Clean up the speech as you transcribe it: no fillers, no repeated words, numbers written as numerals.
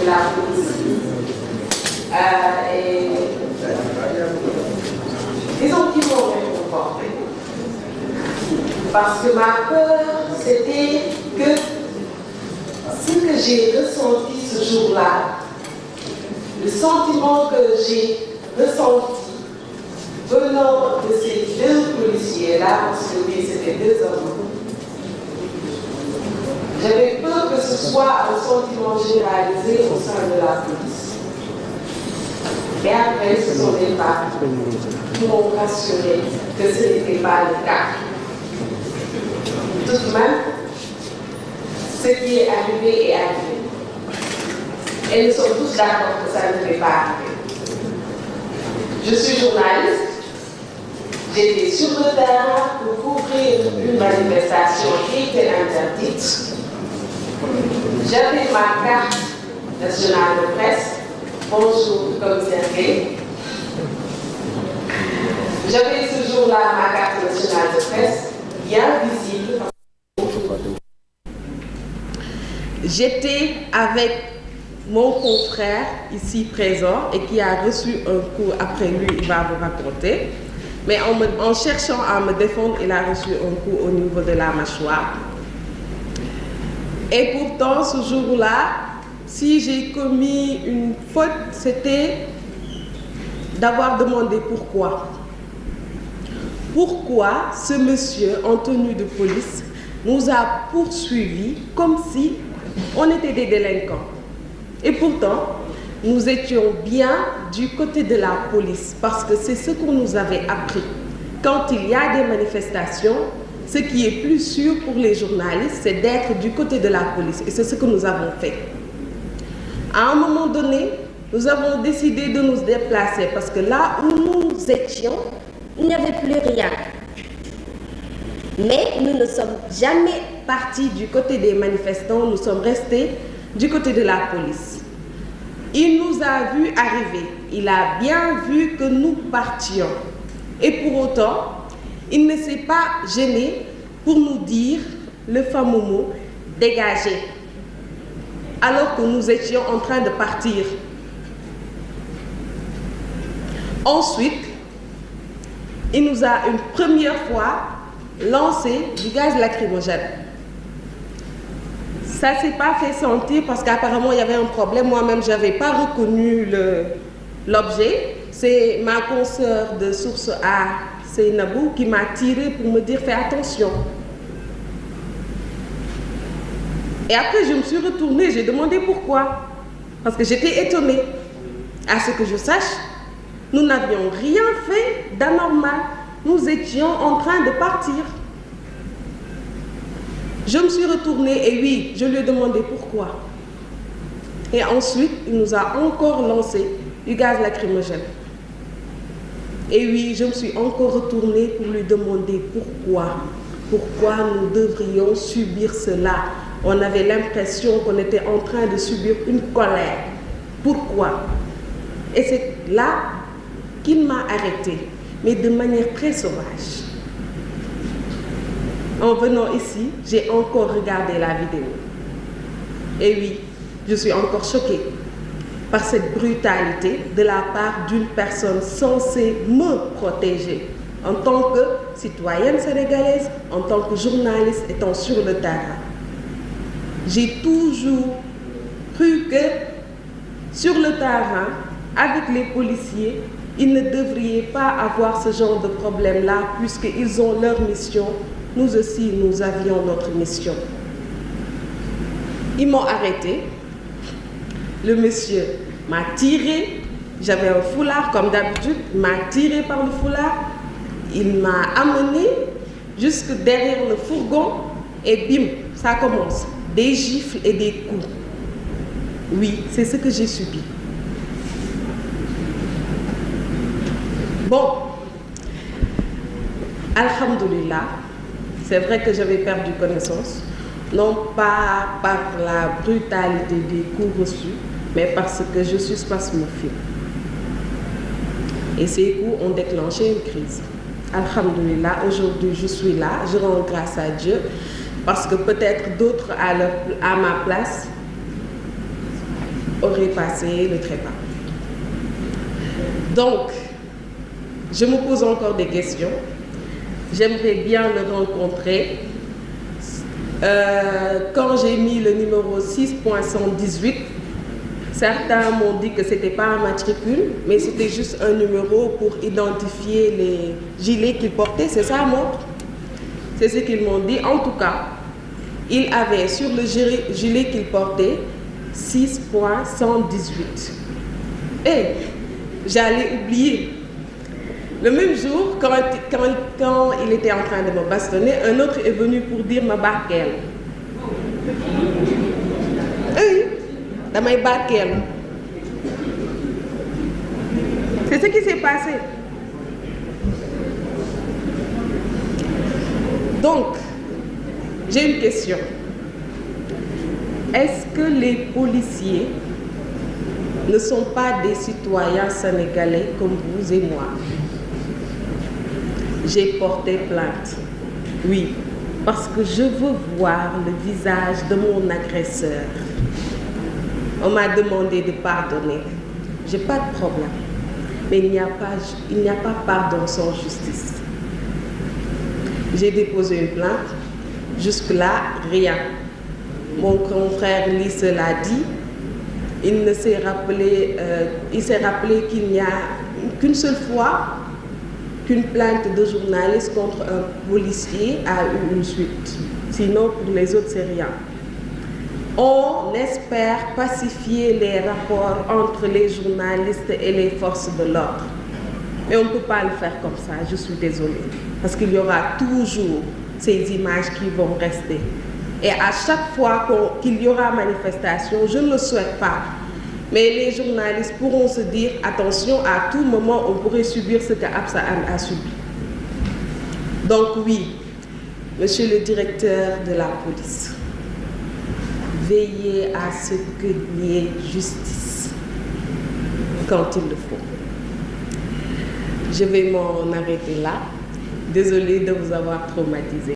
de la police. Et disons qu'ils m'ont réconforté. Parce que ma peur, c'était que ce que j'ai ressenti ce jour-là, le sentiment que j'ai ressenti venant de ces deux policiers-là, parce que oui, c'était deux hommes, j'avais peur que ce soit un sentiment généralisé au sein de la police. Et après, ce sont des femmes qui m'ont rassuré que ce n'était pas le cas. Tout de même, ce qui est arrivé est arrivé. Et nous sommes tous d'accord que ça ne devait pas arriver. Je suis journaliste. J'étais sur le terrain pour couvrir une manifestation qui était interdite. J'avais ma carte nationale de presse. Bonjour, commissaire Gay. J'avais ce jour-là ma carte nationale de presse, bien visible. J'étais avec mon confrère ici présent et qui a reçu un coup après lui, il va vous raconter. Mais en cherchant à me défendre, il a reçu un coup au niveau de la mâchoire. Et pourtant, ce jour-là, si j'ai commis une faute, c'était d'avoir demandé pourquoi. Pourquoi ce monsieur en tenue de police nous a poursuivis comme si on était des délinquants. Et pourtant, nous étions bien du côté de la police parce que c'est ce qu'on nous avait appris. Quand il y a des manifestations, ce qui est plus sûr pour les journalistes, c'est d'être du côté de la police. Et c'est ce que nous avons fait. À un moment donné, nous avons décidé de nous déplacer parce que là où nous étions, il n'y avait plus rien. Mais nous ne sommes jamais partis du côté des manifestants, nous sommes restés du côté de la police. Il nous a vus arriver, il a bien vu que nous partions. Et pour autant, il ne s'est pas gêné pour nous dire le fameux mot « dégager », alors que nous étions en train de partir. Ensuite, il nous a une première fois lancé du gaz lacrymogène. Ça ne s'est pas fait sentir parce qu'apparemment il y avait un problème. Moi-même, je n'avais pas reconnu l'objet. C'est ma consoeur de source A, Seynabou, qui m'a tiré pour me dire « fais attention ». Et après, je me suis retournée, j'ai demandé pourquoi. Parce que j'étais étonnée. À ce que je sache, nous n'avions rien fait d'anormal. Nous étions en train de partir. Je me suis retournée et oui, je lui ai demandé pourquoi. Et ensuite, il nous a encore lancé du gaz lacrymogène. Et oui, je me suis encore retournée pour lui demander pourquoi. Pourquoi nous devrions subir cela? On avait l'impression qu'on était en train de subir une colère. Pourquoi? Et c'est là qu'il m'a arrêtée, mais de manière très sauvage. En venant ici, j'ai encore regardé la vidéo. Et oui, je suis encore choquée par cette brutalité de la part d'une personne censée me protéger en tant que citoyenne sénégalaise, en tant que journaliste étant sur le terrain. J'ai toujours cru que sur le terrain, avec les policiers, ils ne devraient pas avoir ce genre de problème-là puisqu'ils ont leur mission. Nous aussi, nous avions notre mission. Ils m'ont arrêté. Le monsieur m'a tiré. J'avais un foulard comme d'habitude. Il m'a tiré par le foulard. Il m'a amené jusque derrière le fourgon. Et bim, ça commence. Des gifles et des coups. Oui, c'est ce que j'ai subi. Bon, alhamdoulilah, c'est vrai que j'avais perdu connaissance, non pas par la brutalité des coups reçus, mais parce que je suis spasmophile. Et ces coups ont déclenché une crise. Alhamdoulilah, aujourd'hui je suis là, je rends grâce à Dieu, parce que peut-être d'autres à ma place aurait passé le trépas. Donc, je me pose encore des questions. J'aimerais bien le rencontrer. Quand j'ai mis le numéro 6.118, certains m'ont dit que ce n'était pas un matricule, mais c'était juste un numéro pour identifier les gilets qu'il portait. C'est ça, moi? C'est ce qu'ils m'ont dit. En tout cas, il avait sur le gilet qu'il portait 6.118. Et j'allais oublier. Le même jour, quand il était en train de me bastonner, un autre est venu pour dire ma barquelle. Oui, dans ma barquelle. C'est ce qui s'est passé. Donc, j'ai une question. Est-ce que les policiers ne sont pas des citoyens sénégalais comme vous et moi? J'ai porté plainte. Oui, parce que je veux voir le visage de mon agresseur. On m'a demandé de pardonner. Je n'ai pas de problème. Mais il n'y a pas pardon sans justice. J'ai déposé une plainte. Jusque-là, rien. Mon confrère Lys l'a dit. Il s'est rappelé qu'il n'y a qu'une seule fois qu'une plainte de journaliste contre un policier a eu une suite. Sinon, pour les autres, c'est rien. On espère pacifier les rapports entre les journalistes et les forces de l'ordre. Mais on ne peut pas le faire comme ça, je suis désolée. Parce qu'il y aura toujours ces images qui vont rester. Et à chaque fois qu'il y aura manifestation, je ne le souhaite pas. Mais les journalistes pourront se dire, attention, à tout moment, on pourrait subir ce qu'Absa Anne a subi. Donc oui, monsieur le directeur de la police, veillez à ce qu'il y ait justice quand il le faut. Je vais m'en arrêter là. Désolée de vous avoir traumatisé.